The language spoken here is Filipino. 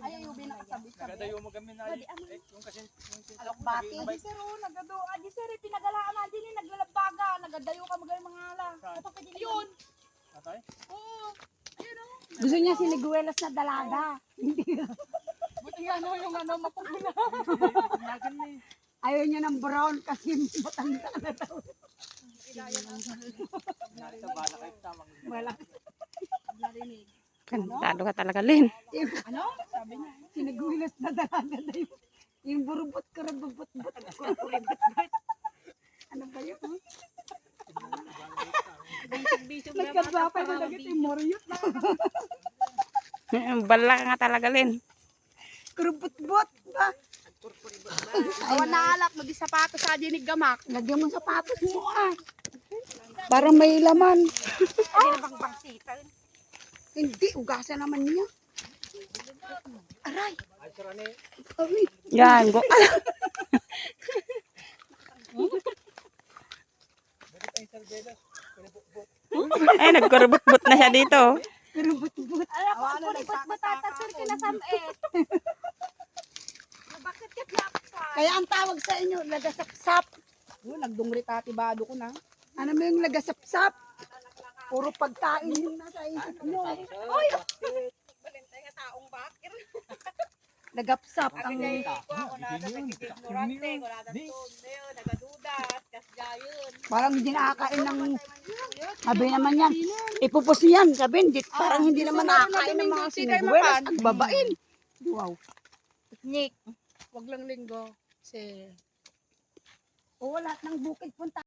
Ay, yung binakasabi-sabi. Nagadayo mo kami na yung kasi Alokbati. Adi sir, nagado. Adi sir, pinagalaan na din naglalabaga. Nagadayo ka magaling mga ala. Ayun. Atay? Oo. Ayun o. Gusto niya siniguelas na dalaga. Buti nga yung mapugula. Nagan ni. Ayaw niya ng brown kasi matanda na daw. Nasa bala kayo tamang. Wala. Narinig. Kantado ka talaga, Lin. Ano? Sabi niya. Siniguelas na dalaga na yun. Yung burubot ko rin bubot-bot. Ano ba yun? Nagkabapa na lagit yung moryot. Bala ka nga talaga, Lin. Kurubot-bot ba? Awan na alap, mag-sapatos sa dinig gamak. Lagyan mo sapatos mo ah. Parang may laman. Hindi na bang bangsita. Hindi, ugasan naman niya. Aray. Ay, sarani. Aray. Yan, go. Ay, nagkurubot-but na siya dito. Kurubot-bot. Awan na nagpapatata sir kinasamet. Bakit ka napasay? Kaya ang tawag sa inyo, lagasapsap. Nagdungri tatibado ko na. Ano mo yung lagasapsap? Puro pagkain yung nasa isip nyo. Oy! Balintay nga taong bakir. Lagapsap ang parang hindi nakakain ng sabi naman yan. Ipupos yan. Sabi, hindi, parang hindi naman nakakain ng mga siniguelas at babain. Wow. Nick, wag lang linggo. Kasi Oo, lahat ng bukid punta.